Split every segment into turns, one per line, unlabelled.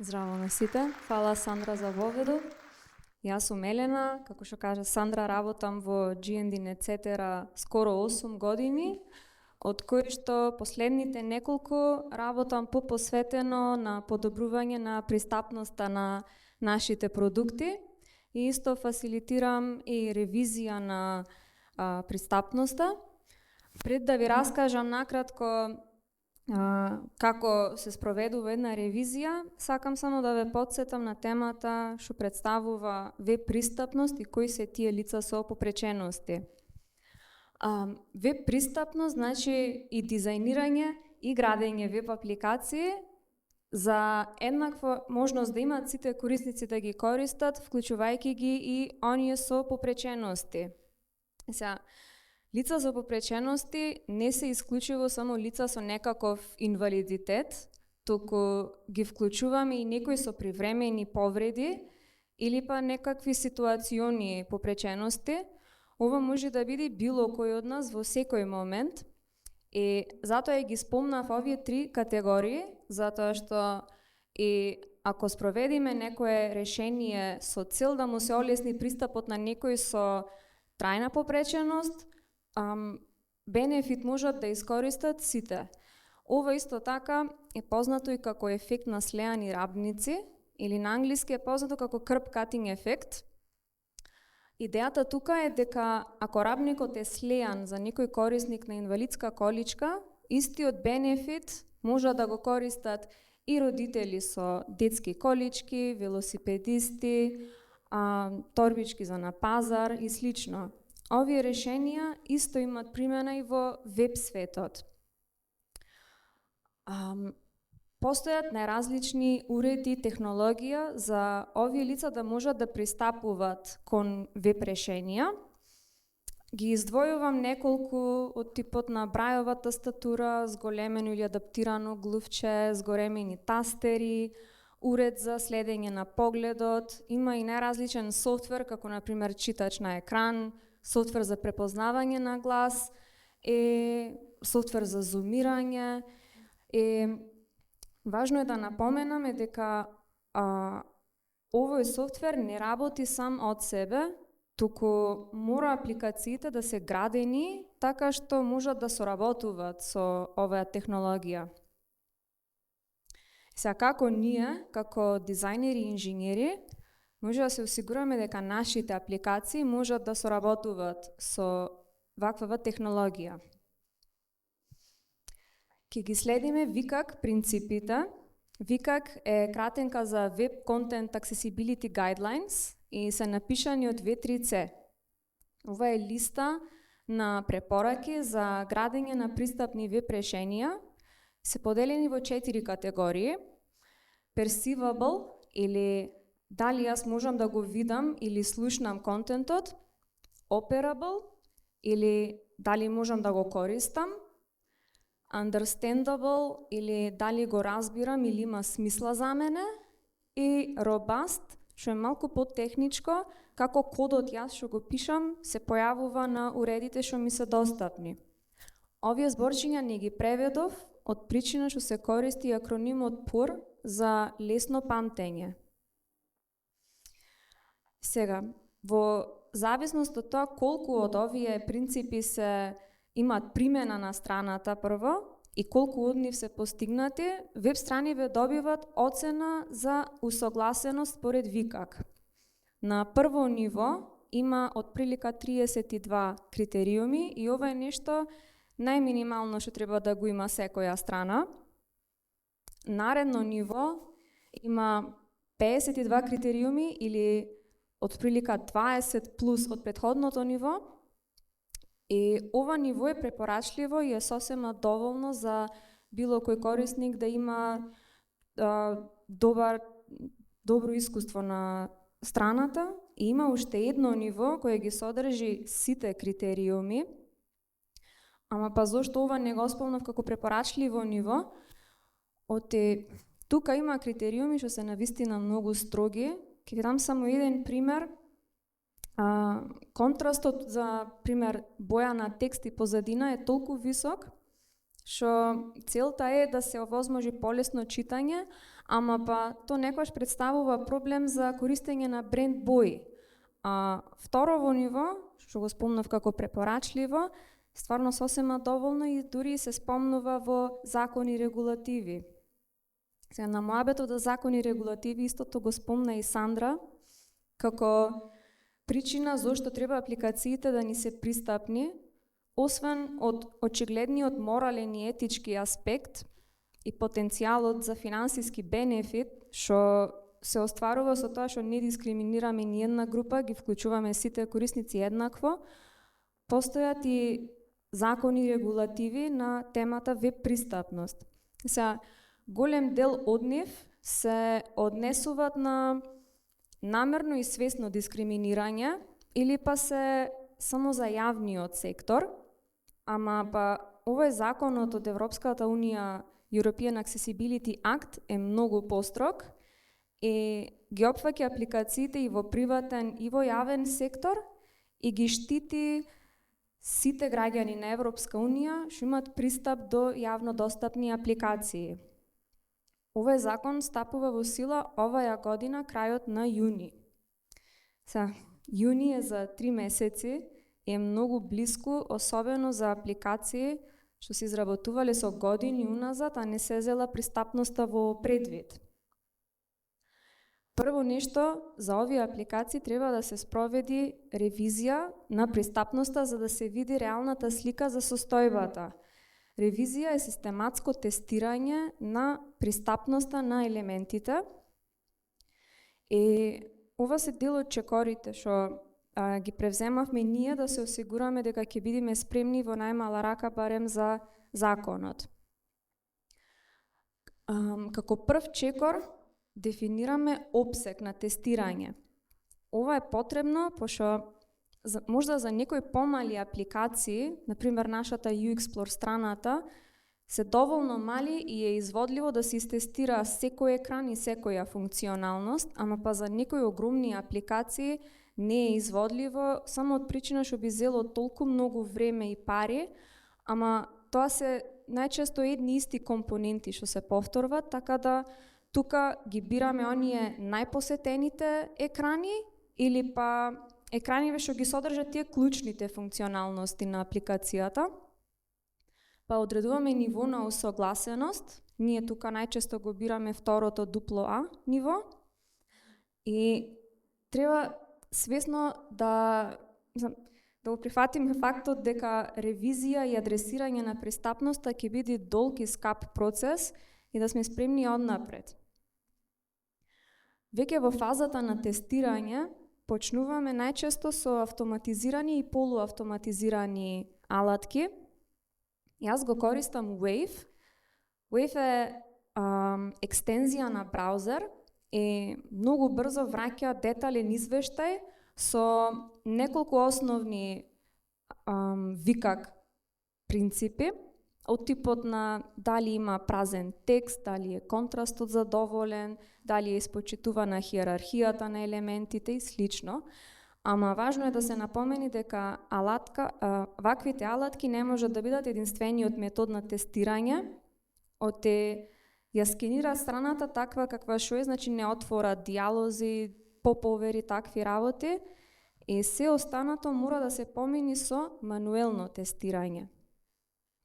Здраво на сите, фала Сандра за воведот. Јас сум Елена, како што кажа Сандра, работам во G&D Netcetera скоро 8 години, од кои што последните неколку работам посветено на подобрување на пристапноста на нашите продукти и исто фасилитирам и ревизија на пристапноста. Пред да ви раскажам накратко како се спроведува една ревизија, сакам само да ве потсетам на темата што представува веб пристапност и кои се тие лица со попречености. Веб пристапност значи и дизајнирање и градење веб апликации за еднаква можност да имаат сите корисници да ги користат, вклучувајќи ги и оние со попречености. Лица со попречености не се исклучиво само лица со некаков инвалидитет, туку ги вклучуваме и некои со привремени повреди или па некакви ситуациони попречености. Ова може да биде било кој од нас во секој момент и затоа ја ги спомнав овие три категории, затоа што и ако спроведиме некое решение со цел да му се олесни пристапот на некој со трајна попреченост, бенефит можат да искористат сите. Ова исто така е познато и како ефект на слеани рабници, или на англиски е познато како curb cutting ефект. Идејата тука е дека ако рабникот е слеан за некој корисник на инвалидска количка, истиот бенефит можат да го користат и родители со детски колички, велосипедисти, торбички за на пазар и слично. Овие решенија исто имат примена и во веб светот. Постојат најразлични уреди, технологија за овие лица да можат да пристапуваат кон веб решенија. Ги издвојувам неколку од типот на брајова тастатура, зголемено или адаптирано глувче, зголемени тастери, уред за следење на погледот, има и најразличен софтвер, како например читач на екран, софтвер за препознавање на глас, софтвер за зумирање. Важно е да напоменаме дека овој софтвер не работи сам од себе, туку мора апликациите да се градени така што можат да соработуваат со оваа технологија. Сега како ние, како дизајнери и инженери, може да се осигураме дека нашите апликации можат да соработуваат со ваква технологија. Ке ги следиме VCAG принципите. VCAG е кратенка за Web Content Accessibility Guidelines и се напишани од W3C. Ова е листа на препораки за градење на пристапни веб решенија. Се поделени во 4 категории. Perceivable или дали јас можам да го видам или слушнам контентот, operable или дали можам да го користам, understandable или дали го разбирам или има смисла за мене, и robust, што е малку потехничко, како кодот јас што го пишам се појавува на уредите што ми се достапни. Овие зборчиња не ги преведов од причина што се користи акронимот PUR за лесно памтење. Сега, во зависност од тоа колку од овие принципи се имаат примена на страната прво и колку од нив се постигнати, веб страни ве добиваат оцена за усогласеност според VCAG. На прво ниво има отприлика 32 критериуми и ова е нешто најминимално што треба да го има секоја страна. Наредно ниво има 52 критериуми или отприлика 20 плюс од претходното ниво, и ова ниво е препорачливо и е сосема доволно за било кој корисник да има добро искуство на страната. И има уште едно ниво кое ги содржи сите критериуми, ама па зошто ова не го спомнав како препорачливо ниво? Тука има критериуми што се навистина многу строги. Ќе ви дам само еден пример. Контрастот, за пример, боја на текст и позадина е толку висок, што целта е да се овозможи полесно читање, ама па то некогаш представува проблем за користење на бренд бои. Второво ниво, што го спомнав како препорачливо, стварно сосема доволно и дури се спомнува во закони и регулативи. Сега на моабетот за закони и регулативи истото го спомна и Сандра, како причина зошто треба апликациите да ни се пристапни, освен од очигледниот морален и етички аспект и потенцијалот за финансиски бенефит, што се остварува со тоа што не дискриминираме ни една група, ги вклучуваме сите корисници еднакво, постојат и закони и регулативи на темата веб пристапност. Сега, голем дел од нив се однесуваат на намерно и свесно дискриминирање или па се само за јавниот сектор, ама па овој законот од Европската Унија, European Accessibility Act, е многу построг и ги опфаќа апликациите и во приватен и во јавен сектор и ги штити сите граѓани на Европска Унија што имаат пристап до јавно достапни апликации. Овој закон стапува во сила оваа година, крајот на јуни. Јуни е за 3 месеци и е многу блиску, особено за апликации што се изработувале со години уназад, а не се зела пристапноста во предвид. Прво нешто, за овие апликации треба да се спроведи ревизија на пристапноста за да се види реалната слика за состојбата. Ревизија е систематско тестирање на пристапноста на елементите и ова се дел од чекорите што ги превземавме ние да се осигураме дека ќе бидеме спремни во најмала рака барем за законот. Како прв чекор дефинираме опсег на тестирање. Ова е потребно пошто можда за некои помали апликации, например нашата UXplore страната, се доволно мали и е изводливо да се истестира секој екран и секоја функционалност, ама па за некои огромни апликации не е изводливо, само од причина што би земело толку многу време и пари, ама тоа се најчесто едни исти компоненти што се повторват, така да тука ги бираме оние најпосетените екрани или па екраниве што ги содржат тие клучните функционалности на апликацијата. Па одредуваме ниво на усогласеност. Ние тука најчесто го бираме второто дупло А ниво. И треба свесно да го прифатиме фактот дека ревизија и адресирање на пристапноста ќе биде долг и скап процес и да сме спремни однапред. Веќе во фазата на тестирање почнуваме најчесто со автоматизирани и полуавтоматизирани алатки. Јас го користам Wave. Wave е екстензија на браузер и многу брзо враќа детален извештај со неколку основни викак принципи, од типот на дали има празен текст, дали е контрастот задоволен, дали е испочитувана хиерархијата на елементите и слично. Ама важно е да се напомени дека ваквите алатки не можат да бидат единствениот метод на тестирање, ја скенира страната таква каква што е, значи не отвора диалози, поповери, такви работи, и се останато мора да се помени со мануелно тестирање.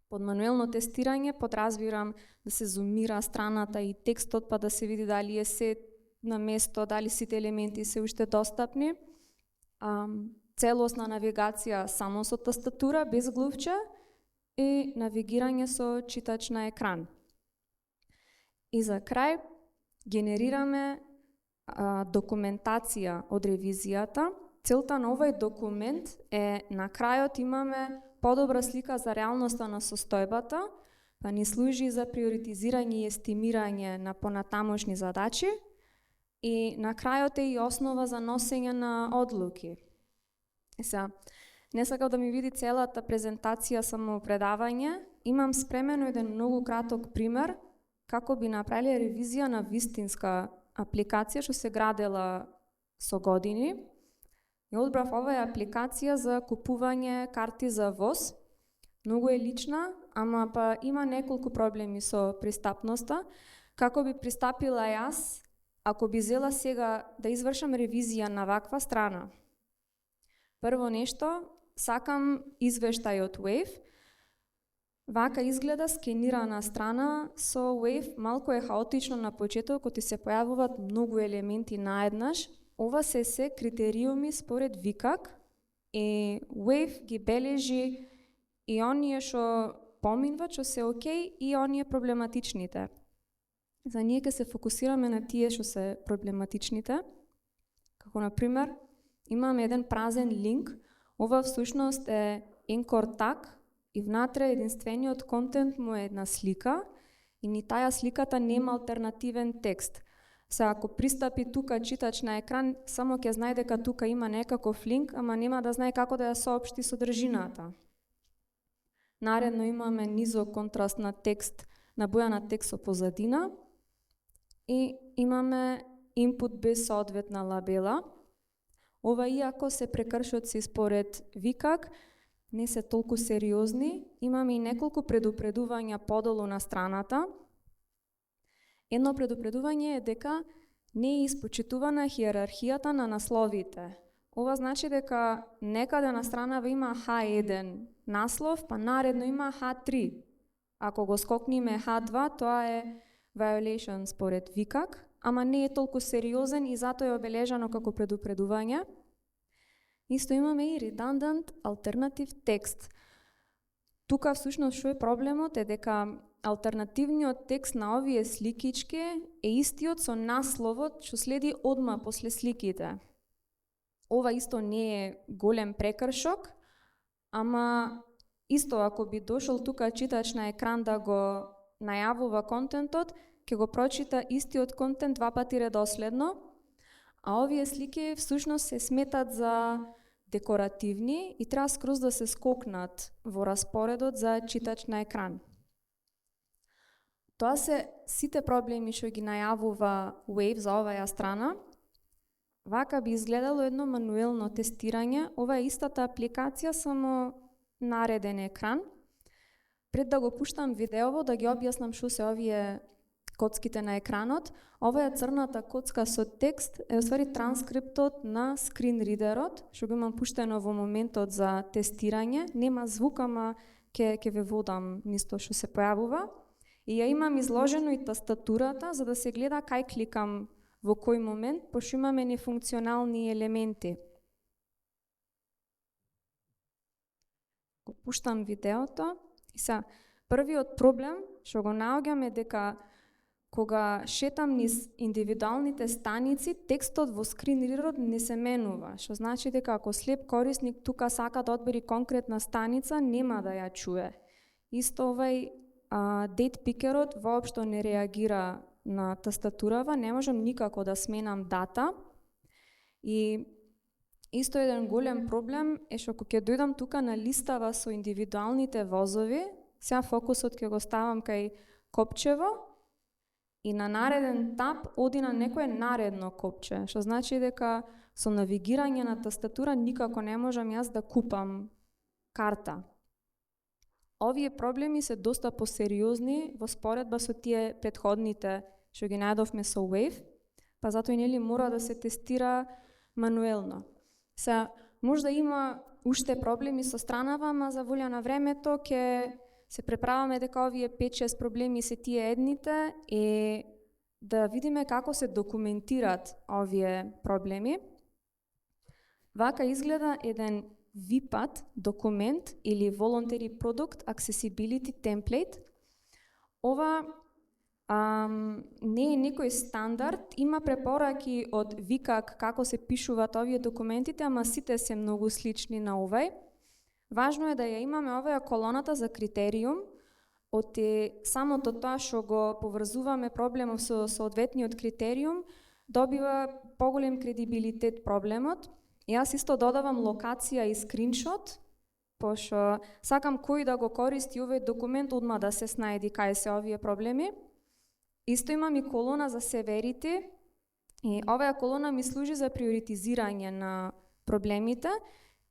Под мануелно тестирање подразбирам да се зумира страната и текстот, па да се види дали е се на место, дали сите елементи се уште достапни, целосна навигација само со тастатура, без глувче, и навигирање со читач на екран. И за крај, генерираме документација од ревизијата. Целта на овој документ е на крајот имаме подобра слика за реалноста на состојбата, па ни служи за приоритизирање и естимирање на понатамошни задачи и на крајот е и основа за носење на одлуки. Не сакам да ми види целата презентација само предавање, имам спремено еден многу краток пример како би направиле ревизија на вистинска апликација што се градела со години. И одбрав оваа апликација за купување карти за воз. Многу е лична, ама па има неколку проблеми со пристапноста. Како би пристапила јас, ако би зела сега да извршам ревизија на ваква страна? Прво нешто, сакам извештај од Wave. Вака изгледа скенирана страна со Wave, малку е хаотично на почетокот и се појавуваат многу елементи наеднаш. Ова се критериуми според VCAG и Wave ги бележи и оние што поминват, што се окей, и оние проблематичните. За ние ќе се фокусираме на тие што се проблематичните. Како например, имаме еден празен линк. Ова всушност е anchor tag и внатре единствениот контент му е една слика и ни таа сликата нема алтернативен текст. Се ако пристапи тука читач на екран, само ќе знае дека тука има некаков линк, ама нема да знае како да ја соопшти содржината. Наредно имаме низок контраст на текст, на боја на текст со позадина и имаме input без соодветна лабела. Ова иако се прекршоци според VCAG, не се толку сериозни, имаме и неколку предупредувања подолу на страната. Едно предупредување е дека не е испочитувана хиерархијата на насловите. Ова значи дека некаде на странава има H1 наслов, па наредно има H3. Ако го скокниме H2, тоа е violation според VCAG, ама не е толку сериозен и затоа е обележано како предупредување. Исто имаме и redundant alternative text. Тука всушност што е проблемот е дека алтернативниот текст на овие сликички е истиот со насловот што следи одма после сликите. Ова исто не е голем прекршок, ама исто ако би дошол тука читач на екран да го најавува контентот, ќе го прочита истиот контент два пати редоследно, а овие слики всушност се сметат за декоративни и треба скроз да се скокнат во распоредот за читач на екран. Тоа се сите проблеми што ги најавува Wave за оваа страна. Вака би изгледало едно мануелно тестирање. Ова е истата апликација, само нареден екран. Пред да го пуштам видеово, да ги објаснам што се овие коцките на екранот. Ова е црната коцка со текст, е оствари транскриптот на скринридерот, што го имам пуштено во моментот за тестирање. Нема звук, ама ќе ве водам нисто што се појавува. И ја имам изложено и тастатурата, за да се гледа кај кликам во кој момент, пошто имаме нефункционални елементи. Го пуштам видеото. И са, првиот проблем што го наоѓам е дека кога шетам низ индивидуалните станици, текстот во скринридерот не се менува, што значи дека ако слеп корисник тука сака да одбери конкретна станица, нема да ја чуе. Исто овај date picker-от воопшто не реагира на тастатурава, не можам никако да сменам дата. И исто еден голем проблем е што кога ќе дојдам тука на листава со индивидуалните возови, сега фокусот ќе го ставам кај копчево и на нареден таб оди на некое наредно копче, што значи дека со навигирање на тастатура никако не можам јас да купам карта. Овие проблеми се доста посериозни во споредба со тие претходните што ги најдовме со Wave, па затоа и нели мора да се тестира мануелно. Се можда има уште проблеми со странава, ама за волја на времето ќе се преправаме дека овие 5-6 проблеми се тие едните и да видиме како се документират овие проблеми. Вака изгледа еден VPAT документ или Voluntary Product Accessibility Template. Ова не е некој стандард, има препораки од VCAG како се пишуваат овие документите, ама сите се многу слични на овај. Важно е да ја имаме оваа колоната за критериум, од самото тоа што го поврзуваме проблемов со соодветниот критериум, добива поголем кредибилитет проблемот. Јас исто додавам локација и скриншот, пошто сакам кој да го користи овој документ одма да се снајди кај се овие проблеми. Исто имам и колона за severity и оваа колона ми служи за приоритизирање на проблемите.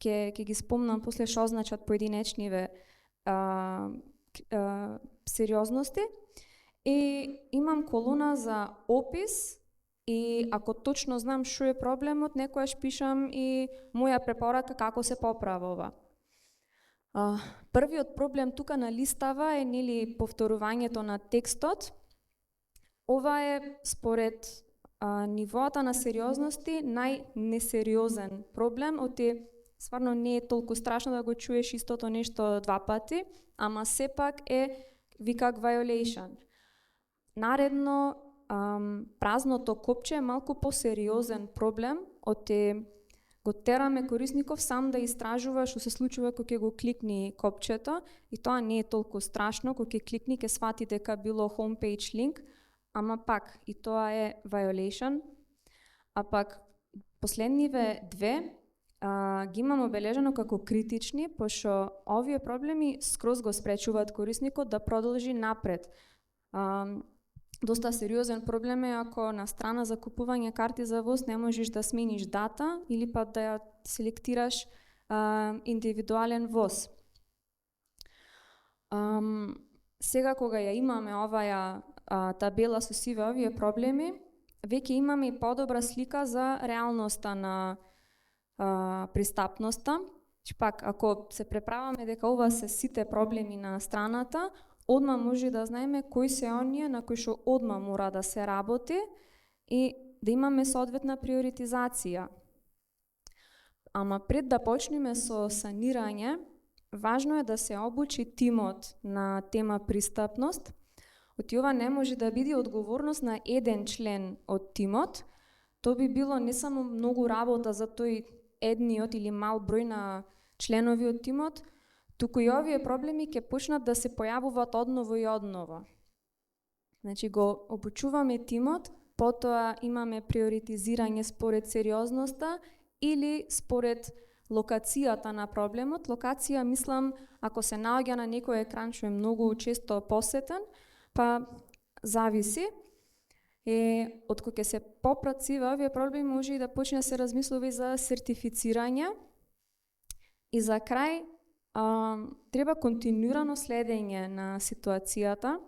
Ќе ги спомнам после што означат поединечниве сериозности. И имам колона за опис и ако точно знам што е проблемот, некојаш пишам и моја препорака како се поправа ова. Првиот проблем тука на листава е нели повторувањето на текстот. Ова е според нивоата на сериозности најнесериозен проблем, оти стварно не е толку страшно да го чуеш истото нешто два пати, ама сепак е викак violation. Наредно, празното копче е малку посериозен проблем, оти го тераме корисников сам да истражува што се случува кога ќе го кликни копчето, и тоа не е толку страшно, кога ќе кликни ќе свати дека било homepage линк, ама пак и тоа е violation. А пак последниве две ги имам обележано како критични, пошто овие проблеми скроз го спречуваат корисникот да продолжи напред. Доста сериозен проблем е ако на страна за купување карти за воз не можеш да смениш дата или па да ја селектираш индивидуален воз. Сега кога ја имаме оваа табела со сиве овие проблеми, веќе имаме и подобра слика за реалноста на пристапноста. Пак, ако се преправаме дека ова се сите проблеми на страната, одма може да знаеме кои се оние на кои што одма мора да се работи и да имаме соодветна приоритизација. Ама пред да почнеме со санирање, важно е да се обучи тимот на тема пристапност. Оти ова не може да биде одговорност на еден член од тимот, тоа би било не само многу работа за тој едниот или мал број на членови од тимот, туку и овие проблеми ќе почнат да се појавуваат одново и одново. Значи го обучуваме тимот, потоа имаме приоритизирање според сериозноста или според локацијата на проблемот. Локација мислам ако се наоѓа на некој екран што е многу често посетен, па зависи. Од кога ќе се попрацува овие проблеми, може и да почне да се размислува и за сертифицирање. И за крај, треба континуирано следење на ситуацијата,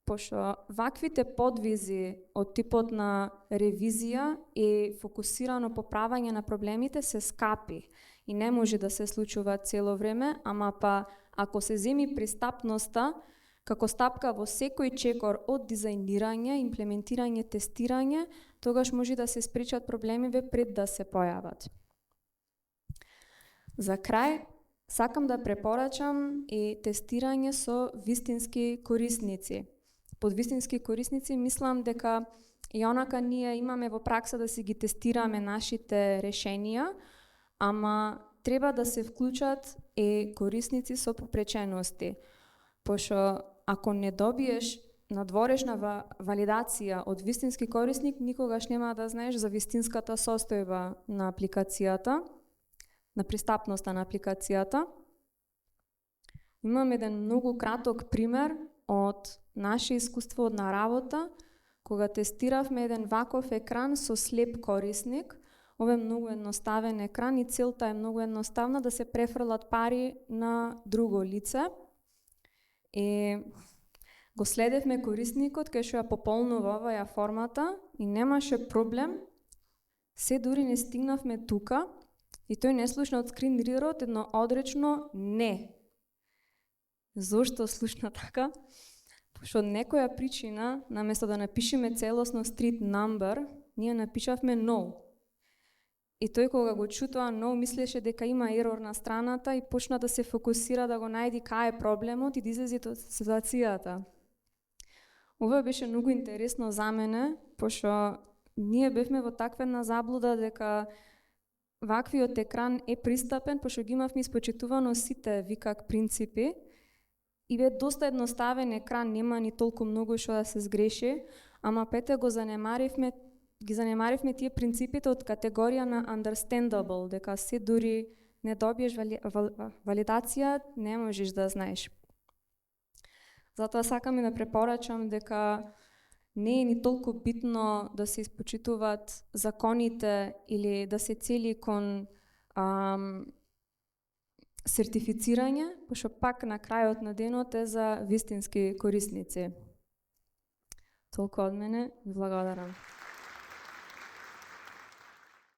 пошто ваквите подвизи од типот на ревизија и фокусирано поправање на проблемите се скапи и не може да се случува цело време, ама па ако се земи пристапноста како стапка во секој чекор од дизајнирање, имплементирање, тестирање, тогаш може да се спречат проблемиве пред да се појават. За крај, сакам да препорачам и тестирање со вистински корисници. Под вистински корисници мислам дека и онака ние имаме во пракса да си ги тестираме нашите решенија, ама треба да се вклучат и корисници со попречености. Пошто ако не добиеш надворешна валидација од вистински корисник, никогаш нема да знаеш за вистинската состојба на апликацијата, на пристапноста на апликацијата. Имам еден многу краток пример од наше искуство на работа, кога тестиравме еден ваков екран со слеп корисник. Ова е многу едноставен екран и целта е многу едноставна, да се префрлат пари на друго лице. И го следевме корисникот кај што ја пополнува оваа формата и немаше проблем. Се дури не стигнавме тука и тој не слушна од скринридерот едно одречно не. Зошто слушна така? Пошто од некоја причина, наместо да напишеме целосно street number, ние напишавме no. И тој кога го чу тоа no, мислеше дека има ерор на страната и почна да се фокусира да го најди кај е проблемот и да излезе од ситуацијата. Ова беше многу интересно за мене, пошто ние бевме во таква една заблуда дека ваквиот екран е пристапен, пошто ги имавме испочитувано сите викак принципи и бе доста едноставен екран, нема ни толку многу што да се сгреши, ама пете ги занемаривме тие принципите од категорија на understandable, дека се дури не добиеш валидација, не можеш да знаеш. Затоа сакам и да препорачам дека не е ни толку битно да се испочитуваат законите или да се цели кон сертифицирање, пошто пак на крајот на денот е за вистински корисници. Толку од мене, ви благодарам.